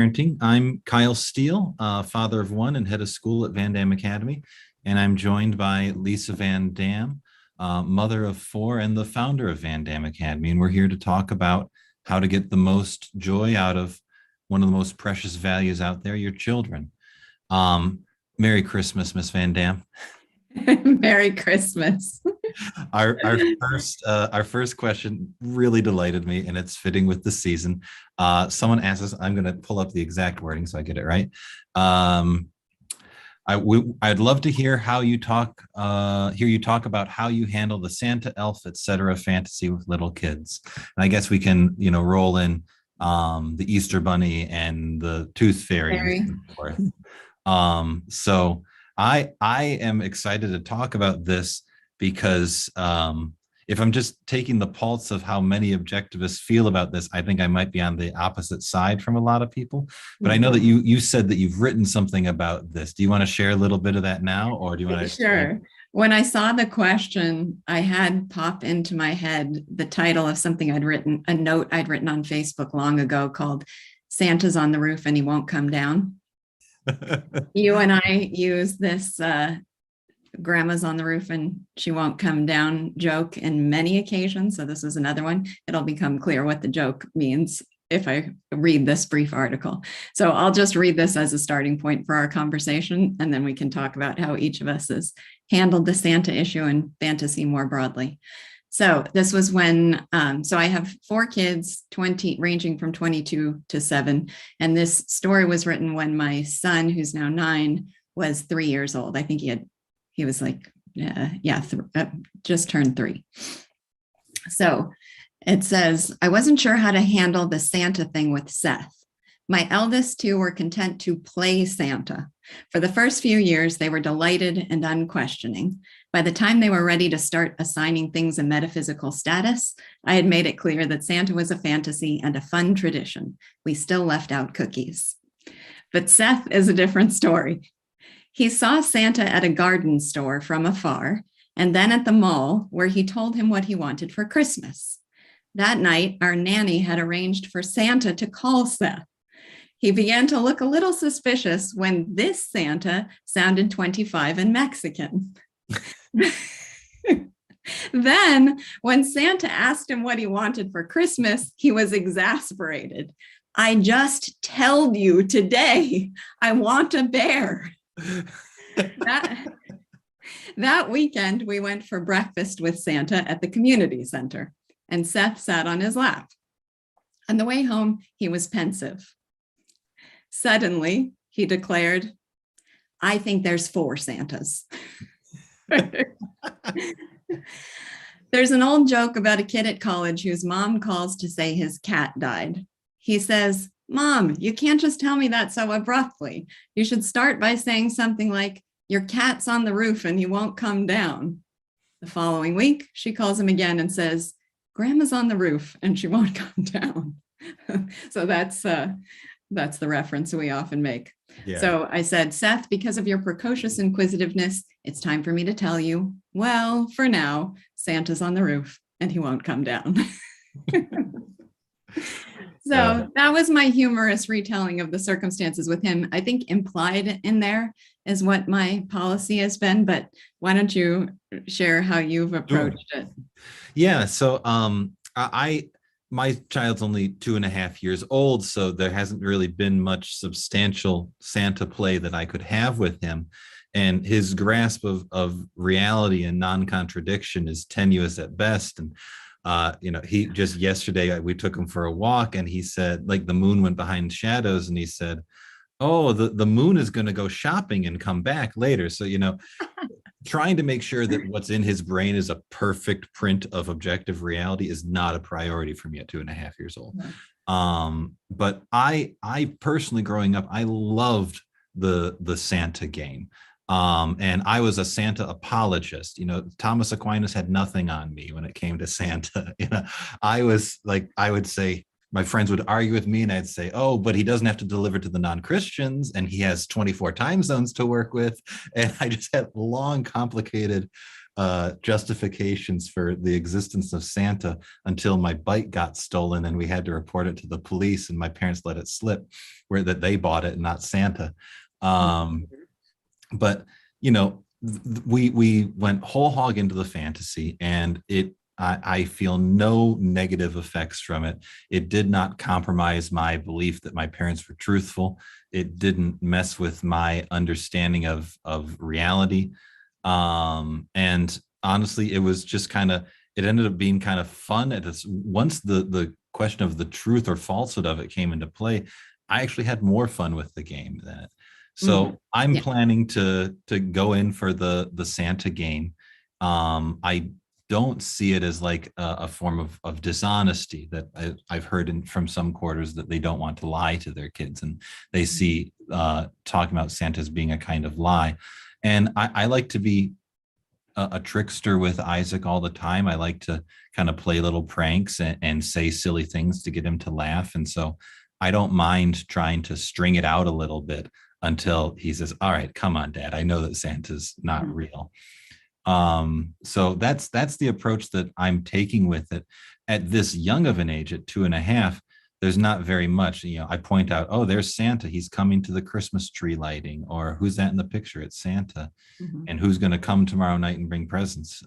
Parenting. I'm Kyle Steele, father of one and head of school at VanDamme Academy, and I'm joined by Lisa VanDamme, mother of four and the founder of VanDamme Academy. And we're here to talk about how to get the most joy out of one of the most precious values out there, your children. Um, Merry Christmas, Miss VanDamme. Merry Christmas. Our first question really delighted me, and it's fitting with the season. Someone asked us. I'm going to pull up the exact wording so I get it right. I'd love to hear how you talk. Hear you talk about how you handle the Santa, Elf, etc. fantasy with little kids. And I guess we can, roll in the Easter Bunny and the Tooth Fairy and so forth. So I am excited to talk about this because if I'm just taking the pulse of how many objectivists feel about this, I think I might be on the opposite side from a lot of people. But I know that you said that you've written something about this. Do you want to share a little bit of that now, or do you want to? Sure. When I saw the question, I had pop into my head the title of something I'd written, a note I'd written on Facebook long ago called "Santa's on the Roof and He Won't Come Down." You and I use this grandma's on the roof and she won't come down joke in many occasions. So this is another one. It'll become clear what the joke means if I read this brief article. So I'll just read this as a starting point for our conversation, and then we can talk about how each of us has handled the Santa issue and fantasy more broadly. So this was when, so I have four kids, ranging from 22 to 7. And this story was written when my son, who's now 9, was 3 years old. I think he was like, just turned 3. So it says, I wasn't sure how to handle the Santa thing with Seth. My eldest two were content to play Santa. For the first few years, they were delighted and unquestioning. By the time they were ready to start assigning things a metaphysical status, I had made it clear that Santa was a fantasy and a fun tradition. We still left out cookies. But Seth is a different story. He saw Santa at a garden store from afar, and then at the mall, where he told him what he wanted for Christmas. That night, our nanny had arranged for Santa to call Seth. He began to look a little suspicious when this Santa sounded 25 and Mexican. Then, when Santa asked him what he wanted for Christmas, he was exasperated. I just told you today, I want a bear. That weekend, we went for breakfast with Santa at the community center, and Seth sat on his lap. On the way home, he was pensive. Suddenly, he declared, I think there's 4 Santas. There's an old joke about a kid at college whose mom calls to say his cat died. He says, Mom, you can't just tell me that so abruptly. You should start by saying something like, your cat's on the roof and he won't come down. The following week, she calls him again and says, Grandma's on the roof and she won't come down. So that's the reference we often make. Yeah. So I said, Seth, because of your precocious inquisitiveness, it's time for me to tell you, well, for now, Santa's on the roof and he won't come down. So that was my humorous retelling of the circumstances with him. I think implied in there is what my policy has been, but why don't you share how you've approached it? Yeah. So my child's only 2.5 years old, so there hasn't really been much substantial Santa play that I could have with him. And his grasp of reality and non-contradiction is tenuous at best. And he just yesterday we took him for a walk, and he said, like, the moon went behind shadows, and he said, oh, the moon is going to go shopping and come back later. So, trying to make sure that what's in his brain is a perfect print of objective reality is not a priority for me at 2.5 years old. But I personally, growing up, I loved the Santa game. And I was a Santa apologist. Thomas Aquinas had nothing on me when it came to Santa. I was like, I would say, my friends would argue with me and I'd say, oh, but he doesn't have to deliver to the non-Christians and he has 24 time zones to work with. And I just had long, complicated justifications for the existence of Santa until my bike got stolen and we had to report it to the police and my parents let it slip where that they bought it and not Santa. But, you know, we went whole hog into the fantasy and I feel no negative effects from it. It did not compromise my belief that my parents were truthful. It didn't mess with my understanding of reality. And honestly, it was just it ended up being kind of fun. Once the question of the truth or falsehood of it came into play, I actually had more fun with the game than it. So I'm planning to go in for the Santa game. I don't see it as like a form of dishonesty that I've heard from some quarters that they don't want to lie to their kids and they see talking about Santa as being a kind of lie. And I like to be a trickster with Isaac all the time. I like to kind of play little pranks and say silly things to get him to laugh. And so I don't mind trying to string it out a little bit until he says, all right, come on, Dad. I know that Santa's not real. So that's the approach that I'm taking with it. At this young of an age, at 2.5, there's not very much. You know, I point out, oh, there's Santa. He's coming to the Christmas tree lighting, or who's that in the picture? It's Santa. And who's going to come tomorrow night and bring presents?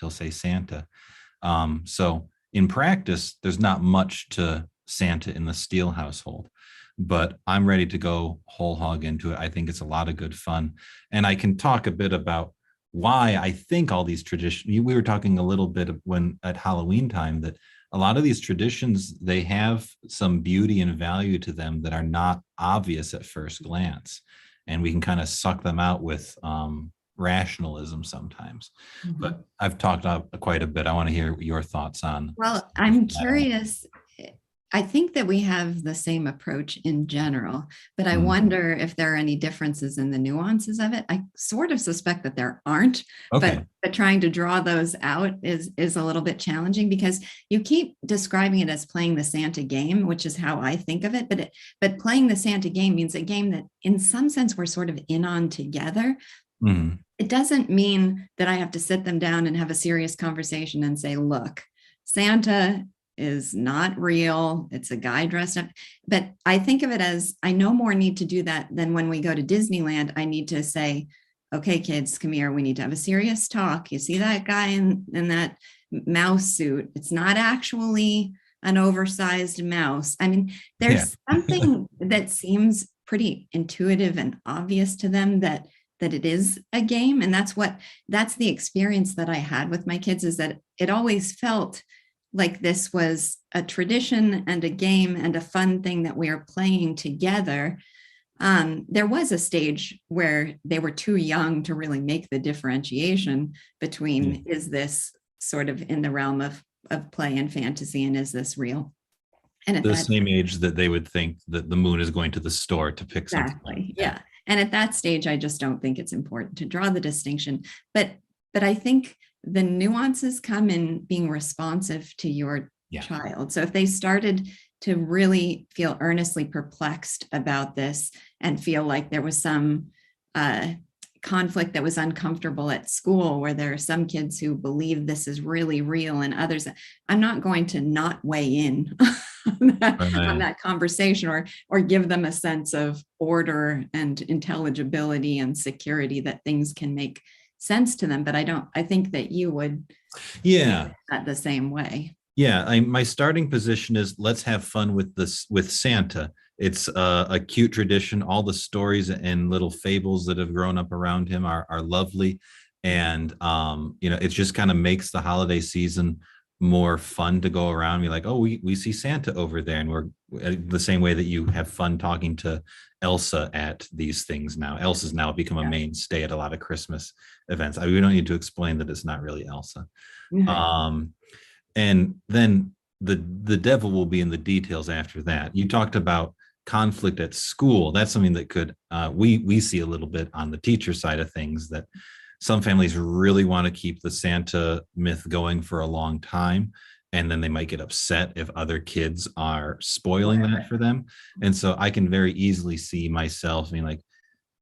He'll say Santa. So in practice, there's not much to Santa in the Steele household, but I'm ready to go whole hog into it. I think it's a lot of good fun. And I can talk a bit about why I think all these traditions, we were talking a little bit when at Halloween time, that a lot of these traditions, they have some beauty and value to them that are not obvious at first glance. And we can kind of suck them out with rationalism sometimes. But I've talked quite a bit. I want to hear your thoughts on. Well, I'm curious. I think that we have the same approach in general, but I wonder if there are any differences in the nuances of it. I sort of suspect that there aren't, but trying to draw those out is a little bit challenging because you keep describing it as playing the Santa game, which is how I think of it. But playing the Santa game means a game that in some sense we're sort of in on together. It doesn't mean that I have to sit them down and have a serious conversation and say, look, Santa is not real. It's a guy dressed up. But I think of it as I no more need to do that than when we go to Disneyland. I need to say, okay, kids, come here. We need to have a serious talk. You see that guy in that mouse suit? It's not actually an oversized mouse. I mean, there's something that seems pretty intuitive and obvious to them that it is a game. And that's the experience that I had with my kids, is that it always felt like this was a tradition and a game and a fun thing that we are playing together. There was a stage where they were too young to really make the differentiation between is this sort of in the realm of play and fantasy and is this real? And at the same age that they would think that the moon is going to the store to pick something. Exactly. Yeah. And at that stage, I just don't think it's important to draw the distinction. But I think the nuances come in being responsive to your child. So if they started to really feel earnestly perplexed about this and feel like there was some conflict that was uncomfortable at school, where there are some kids who believe this is really real and others, I'm not going to not weigh in on that conversation or give them a sense of order and intelligibility and security that things can make sense to them. But I think that you would that the same way. My starting position is let's have fun with Santa. It's a cute tradition. All the stories and little fables that have grown up around him are lovely. And it just kind of makes the holiday season more fun to go around and be like, oh, we see Santa over there. And we're the same way that you have fun talking to Elsa at these things now. Elsa's now become a mainstay at a lot of Christmas events. We don't need to explain that it's not really Elsa. And then the devil will be in the details after that. You talked about conflict at school. That's something that could we see a little bit on the teacher side of things, that some families really want to keep the Santa myth going for a long time, and then they might get upset if other kids are spoiling that for them. And so I can very easily see myself being like,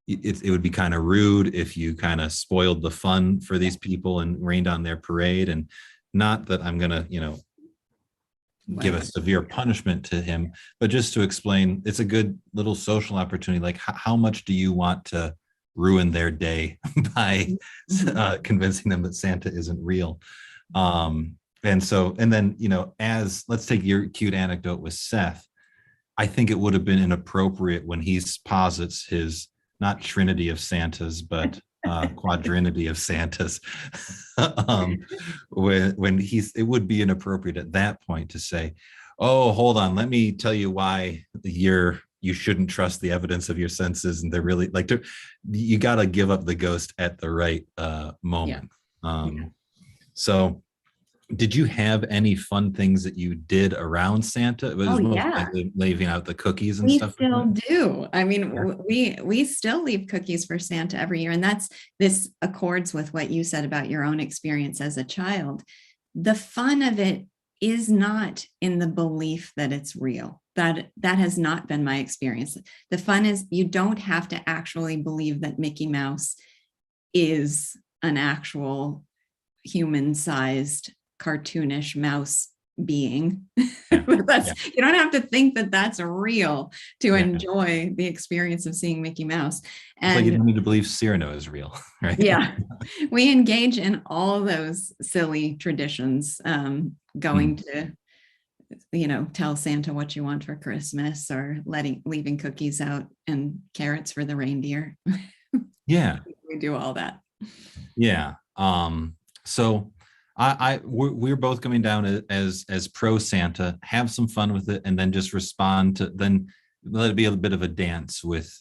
it would be kind of rude if you kind of spoiled the fun for these people and rained on their parade. And not that I'm going to, give a severe punishment to him, but just to explain, it's a good little social opportunity. Like, how much do you want to ruin their day by convincing them that Santa isn't real? And then, as let's take your cute anecdote with Seth, I think it would have been inappropriate when he posits his not trinity of Santas, but quadrinity of Santas. It would be inappropriate at that point to say, "Oh, hold on, let me tell you why you shouldn't trust the evidence of your senses," and they're really like, you got to give up the ghost at the right moment. So, did you have any fun things that you did around Santa? It was mostly leaving out the cookies and stuff. We still do. I mean, we still leave cookies for Santa every year. And this accords with what you said about your own experience as a child. The fun of it is not in the belief that it's real. That has not been my experience. The fun is you don't have to actually believe that Mickey Mouse is an actual human-sized cartoonish mouse being. You don't have to think that that's real to enjoy the experience of seeing Mickey Mouse. And like you don't need to believe Cyrano is real, right? Yeah, we engage in all those silly traditions, going to tell Santa what you want for Christmas, or leaving cookies out and carrots for the reindeer. Yeah, we do all that. Yeah. So we're both coming down as pro Santa. Have some fun with it, and then just respond to, then let it be a bit of a dance with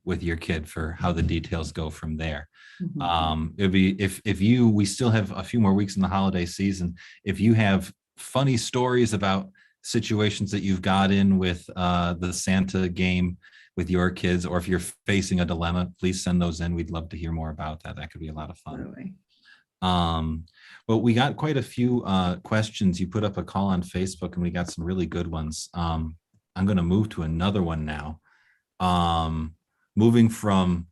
your kid for how the details go from there. It'd be if we still have a few more weeks in the holiday season. If you have funny stories about situations that you've got in with the Santa game with your kids, or if you're facing a dilemma, please send those in. We'd love to hear more about that. That could be a lot of fun. Totally. But we got quite a few questions. You put up a call on Facebook, and we got some really good ones. I'm going to move to another one now. Moving from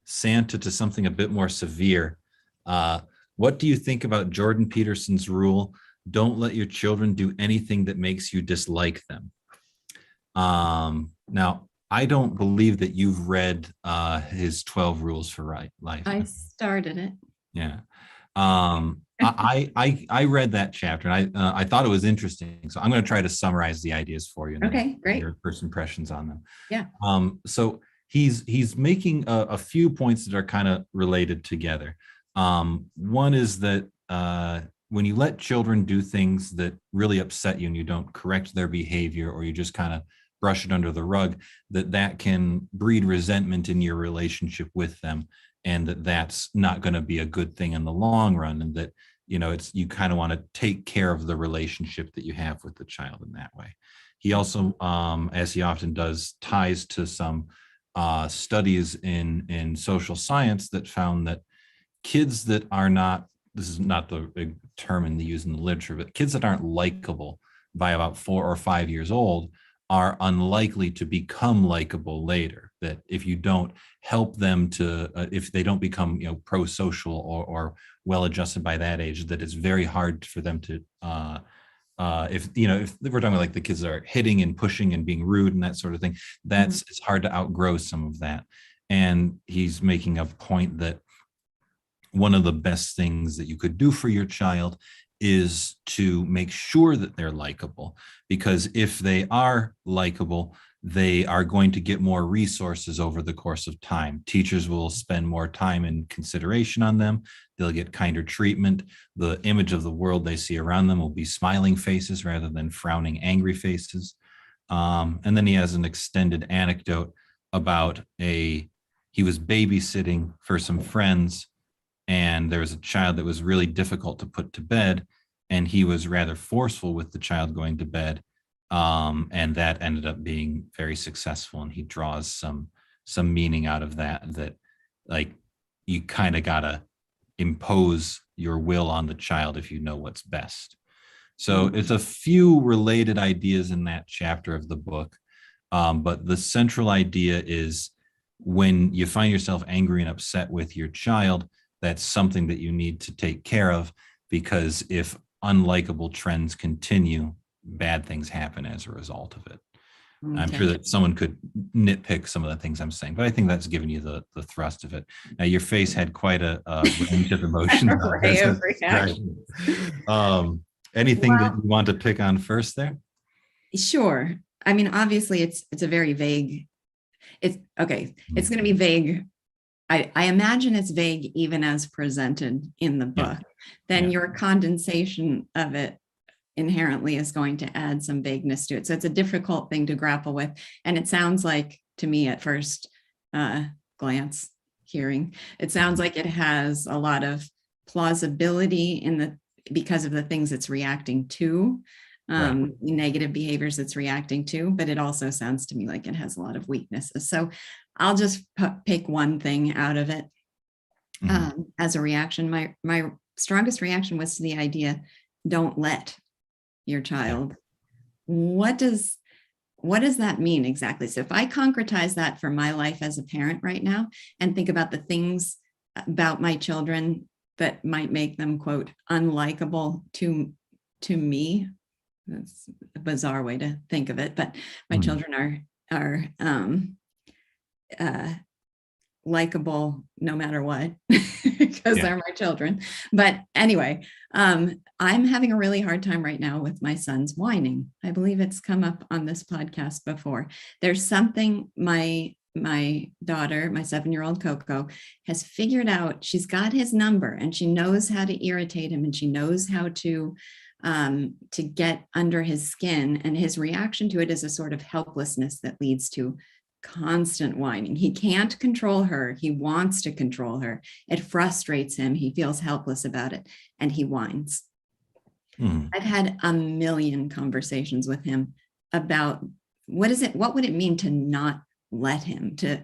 Santa to something a bit more severe. What do you think about Jordan Peterson's rule? Don't let your children do anything that makes you dislike them. Now, I don't believe that you've read his 12 Rules for Life. I started it. Yeah. I read that chapter, and I thought it was interesting. So I'm going to try to summarize the ideas for you. And okay, great. Your first impressions on them. Yeah. So he's making a few points that are kind of related together. One is that when you let children do things that really upset you and you don't correct their behavior, or you just kind of brush it under the rug, that can breed resentment in your relationship with them, and that's not going to be a good thing in the long run, and that you kind of want to take care of the relationship that you have with the child in that way. He also, as he often does, ties to some studies in social science that found that kids that are not, this is not the big term in the use in the literature, but kids that aren't likable by about 4 or 5 years old are unlikely to become likable later. That if you don't help them to, if they don't become pro-social or well-adjusted by that age, that it's very hard for them to, if we're talking about like the kids that are hitting and pushing and being rude and that sort of thing, it's hard to outgrow some of that. And he's making a point that one of the best things that you could do for your child is to make sure that they're likable, because if they are likable, they are going to get more resources over the course of time. Teachers will spend more time and consideration on them. They'll get kinder treatment. The image of the world they see around them will be smiling faces rather than frowning, angry faces. And then he has an extended anecdote about he was babysitting for some friends, and there was a child that was really difficult to put to bed, and he was rather forceful with the child going to bed, and that ended up being very successful. And he draws some meaning out of that like you kind of gotta impose your will on the child if you know what's best. So it's a few related ideas in that chapter of the book. But the central idea is when you find yourself angry and upset with your child, that's something that you need to take care of, because if unlikable trends continue, bad things happen as a result of it. I'm Okay. sure that someone could nitpick some of the things I'm saying, but I think that's given you the thrust of it. Now, your face had quite a range of emotions. Array of reactions. Anything that Well, you want to pick on first there? sure. I mean, obviously, it's a very vague. It's okay. It's going to be vague. I imagine it's vague even as presented in the Yeah. book. Then Yeah. your condensation of it inherently is going to add some vagueness to it. So it's a difficult thing to grapple with. And it sounds like, to me at first glance, hearing, it sounds like it has a lot of plausibility in the because of the things it's reacting to, Right. negative behaviors it's reacting to, but it also sounds to me like it has a lot of weaknesses. So I'll just pick one thing out of it as a reaction. My strongest reaction was to the idea, don't let your child. What does that mean exactly? So if I concretize that for my life as a parent right now and think about the things about my children that might make them, quote, unlikable to me, that's a bizarre way to think of it, but my children are likable no matter what, because they're my children. But anyway, I'm having a really hard time right now with my son's whining. I believe it's come up on this podcast before. There's something my daughter, my 7-year-old Coco, has figured out. She's got his number and she knows how to irritate him, and she knows how to get under his skin. And his reaction to it is a sort of helplessness that leads to constant whining. He can't control her. He wants to control her. It frustrates him. He feels helpless about it, and he whines. I've had a million conversations with him about what would it mean to not let him, to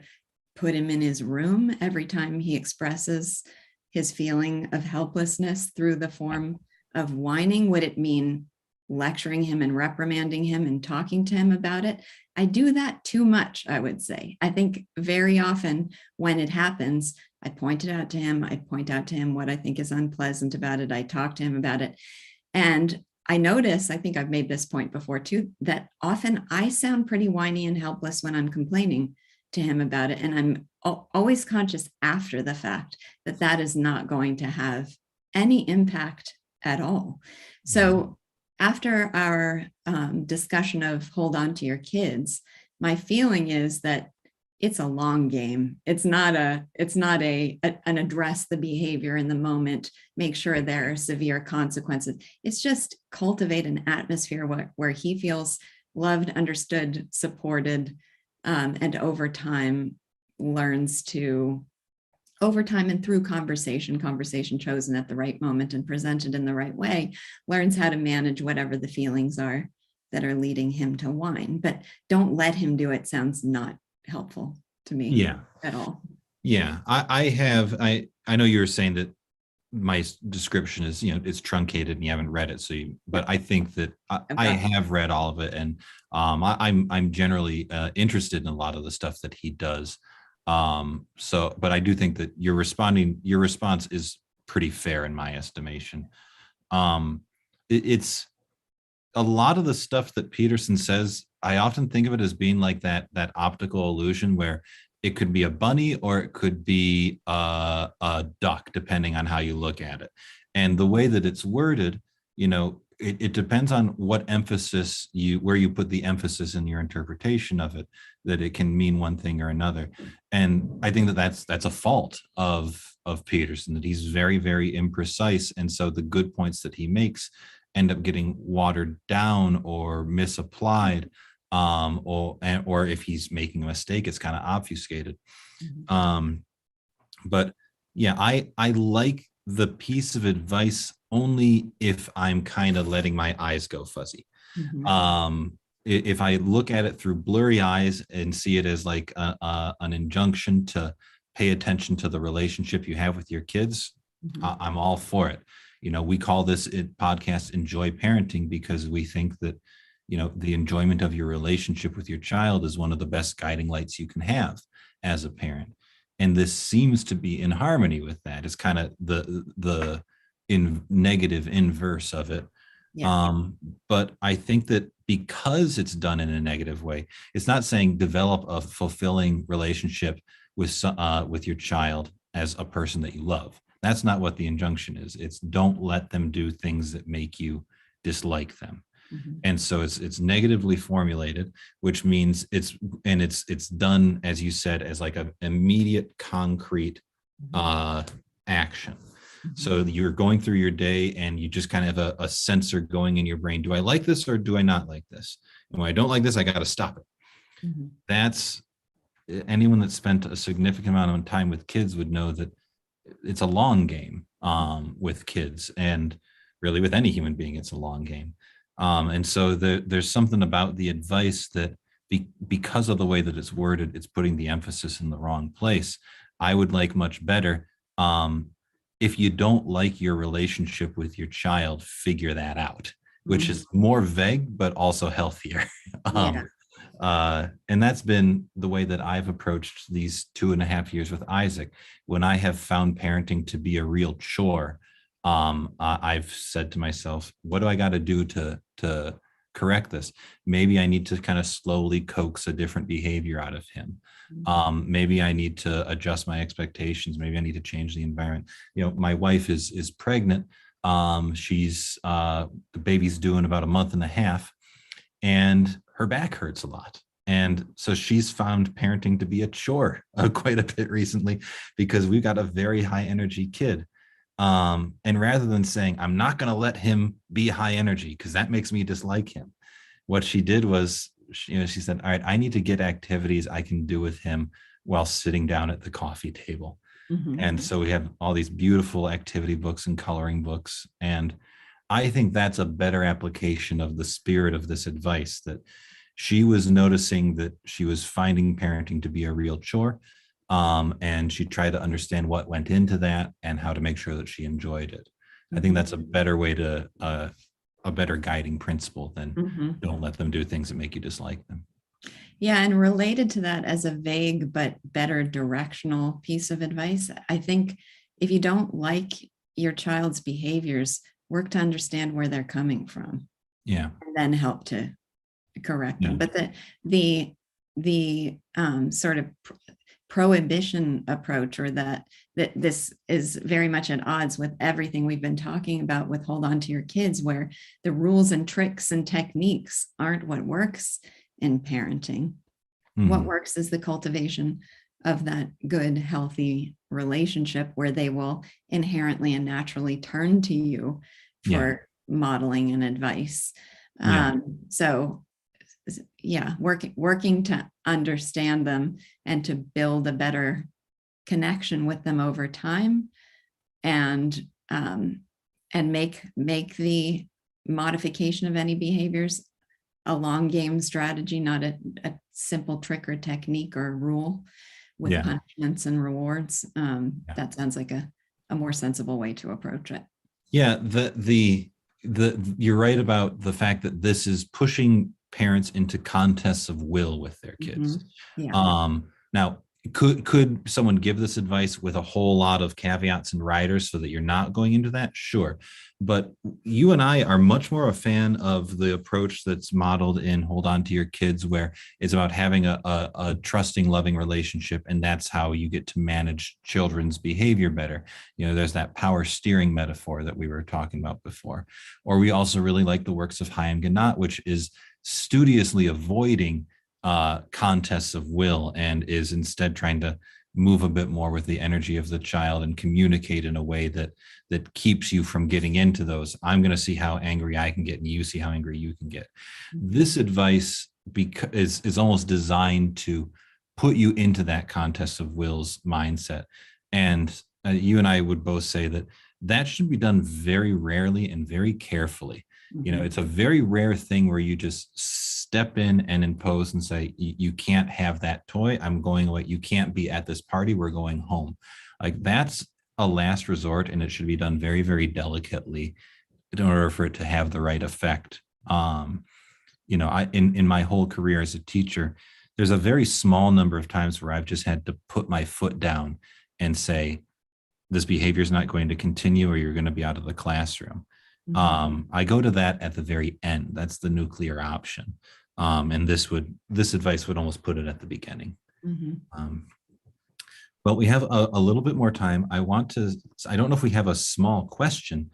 put him in his room every time he expresses his feeling of helplessness through the form of whining? Would it mean lecturing him and reprimanding him and talking to him about it? I do that too much, I would say. I think very often when it happens, I point it out to him. I point out to him what I think is unpleasant about it. I talk to him about it. And I notice, I think I've made this point before too, that often I sound pretty whiny and helpless when I'm complaining to him about it. And I'm always conscious after the fact that that is not going to have any impact at all. So after our discussion of hold on to your kids, my feeling is that it's a long game. It's not an address the behavior in the moment, make sure there are severe consequences. It's just cultivate an atmosphere where he feels loved, understood, supported, and over time and through conversation chosen at the right moment and presented in the right way, learns how to manage whatever the feelings are that are leading him to whine. But don't let him do it sounds not helpful to me at all. Yeah. I know you were saying that my description is, it's truncated and you haven't read it. But I think that I have read all of it. And I'm generally interested in a lot of the stuff that he does. But I do think that your response is pretty fair in my estimation. It's a lot of the stuff that Peterson says, I often think of it as being like that optical illusion where it could be a bunny or it could be a duck, depending on how you look at it. And the way that it's worded, it depends on what emphasis where you put the emphasis in your interpretation of it, that it can mean one thing or another. And I think that that's a fault of Peterson, that he's very, very imprecise. And so the good points that he makes end up getting watered down or misapplied, or if he's making a mistake, it's kind of obfuscated. But yeah, I like the piece of advice only if I'm kind of letting my eyes go fuzzy. If I look at it through blurry eyes and see it as like an injunction to pay attention to the relationship you have with your kids, I'm all for it. We call this podcast Enjoy Parenting because we think that, the enjoyment of your relationship with your child is one of the best guiding lights you can have as a parent. And this seems to be in harmony with that. It's kind of the negative inverse of it. Yeah. But I think that because it's done in a negative way, it's not saying develop a fulfilling relationship with your child as a person that you love. That's not what the injunction is. It's don't let them do things that make you dislike them. Mhm. And so it's negatively formulated, which means it's done, as you said, as like an immediate concrete action. So you're going through your day and you just kind of have a sensor going in your brain. Do I like this or do I not like this? And when I don't like this, I got to stop it. Mhm. That's anyone that spent a significant amount of time with kids would know that it's a long game with kids, and really with any human being, it's a long game. And so there's something about the advice that because of the way that it's worded, it's putting the emphasis in the wrong place. I would like much better. If you don't like your relationship with your child, figure that out, which is more vague, but also healthier. Yeah. And that's been the way that I've approached these 2.5 years with Isaac. When I have found parenting to be a real chore, I've said to myself, what do I got to do to correct this? Maybe I need to kind of slowly coax a different behavior out of him. Maybe I need to adjust my expectations. Maybe I need to change the environment. My wife is pregnant. She's the baby's due in about a month and a half, and her back hurts a lot. And so she's found parenting to be a chore quite a bit recently because we've got a very high energy kid. And rather than saying, I'm not going to let him be high energy because that makes me dislike him, what she did was, she said, all right, I need to get activities I can do with him while sitting down at the coffee table. And so we have all these beautiful activity books and coloring books. And I think that's a better application of the spirit of this advice, that she was noticing that she was finding parenting to be a real chore. And she tried to understand what went into that and how to make sure that she enjoyed it. I think that's a better way to, a better guiding principle than don't let them do things that make you dislike them. Yeah. And related to that, as a vague but better directional piece of advice, I think if you don't like your child's behaviors, work to understand where they're coming from. Yeah. And then help to correct them. But the sort of prohibition approach, or that this is very much at odds with everything we've been talking about with Hold On to Your Kids, where the rules and tricks and techniques aren't what works in parenting. What works is the cultivation of that good, healthy relationship where they will inherently and naturally turn to you for modeling and advice. So working to understand them and to build a better connection with them over time, and make the modification of any behaviors a long game strategy, not a simple trick or technique or rule with punishments and rewards. That sounds like a more sensible way to approach it. Yeah, you're right about the fact that this is pushing parents into contests of will with their kids. Now, could someone give this advice with a whole lot of caveats and riders so that you're not going into that? Sure. But you and I are much more a fan of the approach that's modeled in Hold On to Your Kids, where it's about having a trusting, loving relationship. And that's how you get to manage children's behavior better. There's that power steering metaphor that we were talking about before. Or we also really like the works of Chaim Ganat, which is studiously avoiding contests of will and is instead trying to move a bit more with the energy of the child and communicate in a way that keeps you from getting into those. I'm going to see how angry I can get and you see how angry you can get. This advice is almost designed to put you into that contest of wills mindset. And you and I would both say that should be done very rarely and very carefully. It's a very rare thing where you just step in and impose and say, you can't have that toy. I'm going away. You can't be at this party. We're going home. Like that's a last resort, and it should be done very, very delicately in order for it to have the right effect. I in my whole career as a teacher, there's a very small number of times where I've just had to put my foot down and say, this behavior is not going to continue, or you're going to be out of the classroom. I go to that at the very end. That's the nuclear option. And this advice would almost put it at the beginning. But we have a little bit more time. I don't know if we have a small question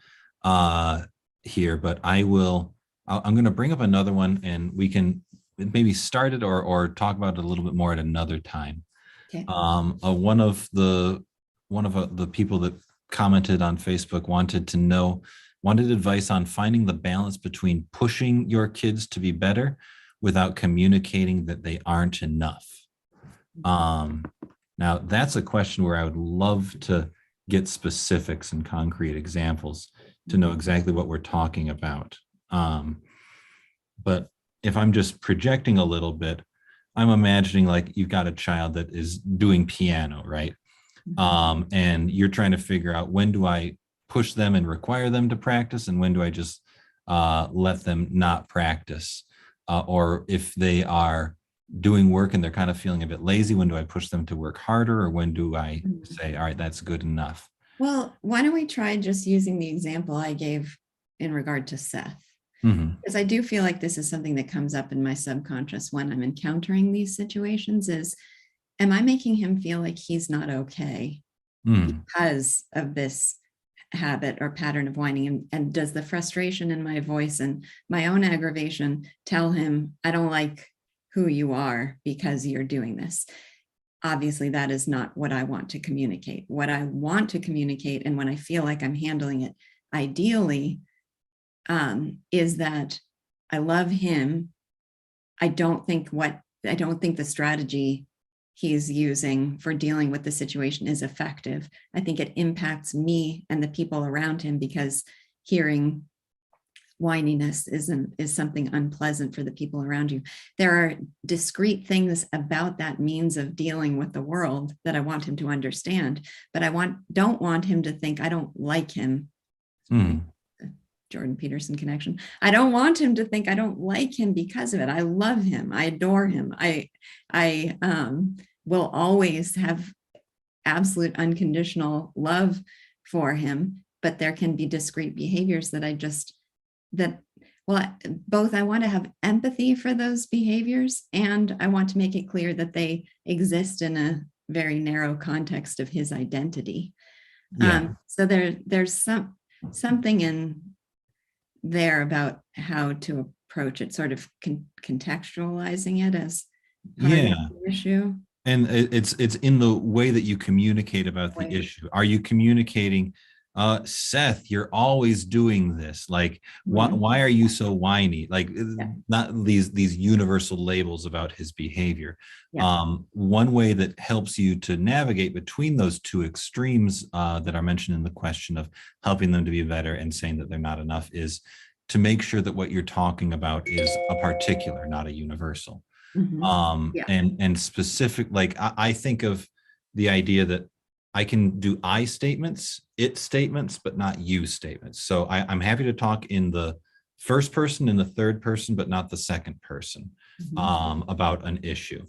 here, but I'm going to bring up another one, and we can maybe start it or talk about it a little bit more at another time. Okay. One of the people that commented on Facebook wanted advice on finding the balance between pushing your kids to be better without communicating that they aren't enough. Now, that's a question where I would love to get specifics and concrete examples to know exactly what we're talking about. But if I'm just projecting a little bit, I'm imagining like you've got a child that is doing piano, right? And you're trying to figure out, when do I push them and require them to practice, and when do I just let them not practice? Or if they are doing work and they're kind of feeling a bit lazy, when do I push them to work harder, or when do I say, all right, that's good enough? Well, why don't we try just using the example I gave in regard to Seth? Because I do feel like this is something that comes up in my subconscious when I'm encountering these situations is, am I making him feel like he's not okay because of this habit or pattern of whining? And does the frustration in my voice and my own aggravation tell him, I don't like who you are because you're doing this? Obviously, that is not what I want to communicate. What I want to communicate, and when I feel like I'm handling it ideally, is that I love him. I don't think the strategy he's using for dealing with the situation is effective. I think it impacts me and the people around him, because hearing whininess is something unpleasant for the people around you. There are discrete things about that means of dealing with the world that I want him to understand, but don't want him to think I don't like him. Jordan Peterson connection. I don't want him to think I don't like him because of it. I love him. I adore him. I will always have absolute unconditional love for him, but there can be discrete behaviors that both I want to have empathy for those behaviors, and I want to make it clear that they exist in a very narrow context of his identity. So there's something in there about how to approach it, sort of contextualizing it as part of the issue. And it's in the way that you communicate about the issue. Are you communicating, Seth, you're always doing this? Like, why are you so whiny? Like, not these universal labels about his behavior. One way that helps you to navigate between those two extremes that are mentioned in the question of helping them to be better and saying that they're not enough is to make sure that what you're talking about is a particular, not a universal. And specific, like I think of the idea that I can do I statements, it statements, but not you statements. So I'm happy to talk in the first person and the third person, but not the second person about an issue.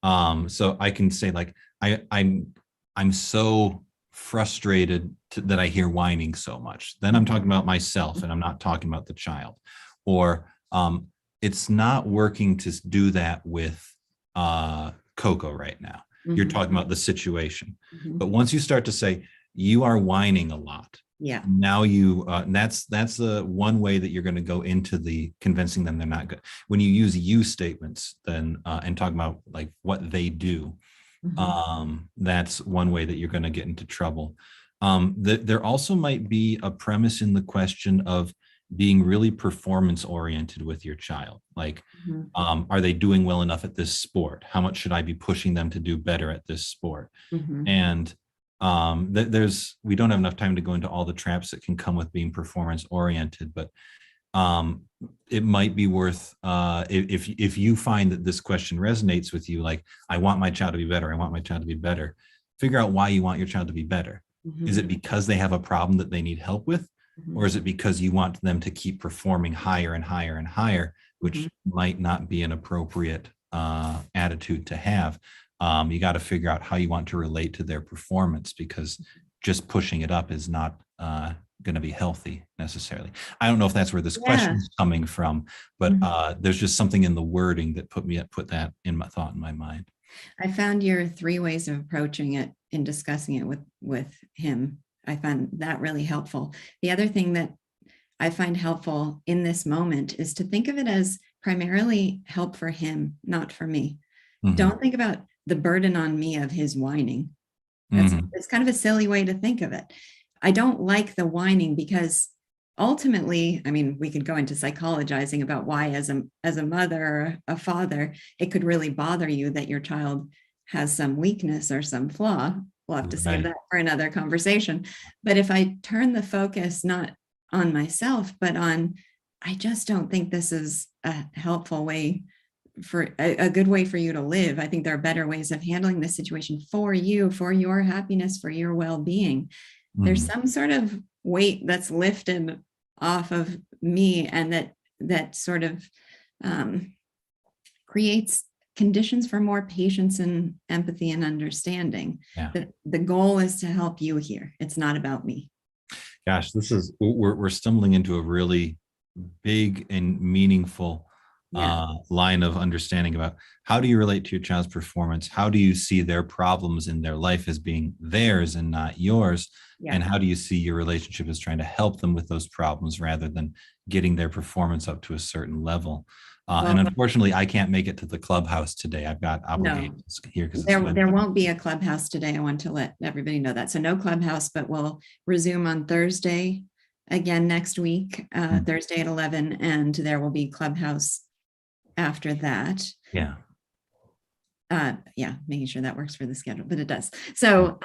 So I can say like, I'm so frustrated that I hear whining so much. Then I'm talking about myself, and I'm not talking about the child. Or it's not working to do that with Coco right now. You're talking about the situation. But once you start to say, you are whining a lot. Now that's the one way that you're going to go into the convincing them they're not good. When you use you statements, then and talk about like what they do, that's one way that you're going to get into trouble. There also might be a premise in the question of being really performance oriented with your child. Like, are they doing well enough at this sport? How much should I be pushing them to do better at this sport? And we don't have enough time to go into all the traps that can come with being performance oriented, but it might be worth, if you find that this question resonates with you, like, I want my child to be better, I want my child to be better, figure out why you want your child to be better. Is Mhm. it because they have a problem that they need help with? Or Mhm. is it because you want them to keep performing higher and higher and higher, Mhm. which might not be an appropriate attitude to have? You got to figure out how you want to relate to their performance, because just pushing it up is not going to be healthy necessarily. I don't know if that's where this question Yeah. is coming from, but Mhm. there's just something in the wording that put that in my thought in my mind. I found your 3 ways of approaching it in discussing it with him. I found that really helpful. The other thing that I find helpful in this moment is to think of it as primarily help for him, not for me. Hmm. Don't think about the burden on me of his whining. Hmm. It's kind of a silly way to think of it. I don't like the whining because ultimately, I mean, we could go into psychologizing about why as a mother or a father, it could really bother you that your child has some weakness or some flaw. We'll have to save Right. that for another conversation. But if I turn the focus not on myself, but on, I just don't think this is a helpful way for a good way for you to live. I think there are better ways of handling this situation for you, for your happiness, for your well-being. There's Hmm. some sort of weight that's lifted off of me, and that sort of um, creates conditions for more patience and empathy and understanding. Yeah. The goal is to help you here. It's not about me. Gosh, this is we're stumbling into a really big and meaningful Yeah. line of understanding about how do you relate to your child's performance? How do you see their problems in their life as being theirs and not yours? Yeah. And how do you see your relationship as trying to help them with those problems rather than getting their performance up to a certain level? And Well, unfortunately, I can't make it to the clubhouse today. I've got no, obligations here because it's there Wednesday. won't be a clubhouse today. I want to let everybody know that. So no clubhouse, but we'll resume on Thursday again next week, Hmm. Thursday at 11, and there will be clubhouse after that. Yeah. Yeah, making sure that works for the schedule, but it does. Yeah. So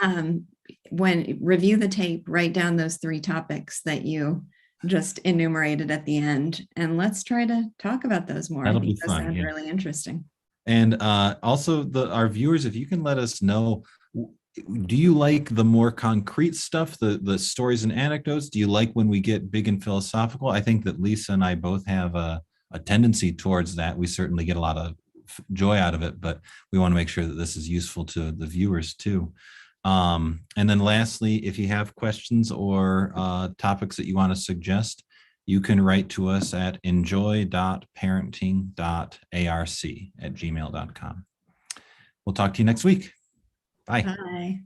when review the tape, write down those 3 topics that you just enumerated at the end, and let's try to talk about those more. I That'll think be those fun. sound Yeah. really interesting. And also our viewers, if you can let us know, do you like the more concrete stuff, the stories and anecdotes? Do you like when we get big and philosophical? I think that Lisa and I both have a tendency towards that. We certainly get a lot of joy out of it, but we want to make sure that this is useful to the viewers too. And then lastly, if you have questions or topics that you want to suggest, you can write to us at enjoy.parenting.arc@gmail.com. We'll talk to you next week. Bye. Bye.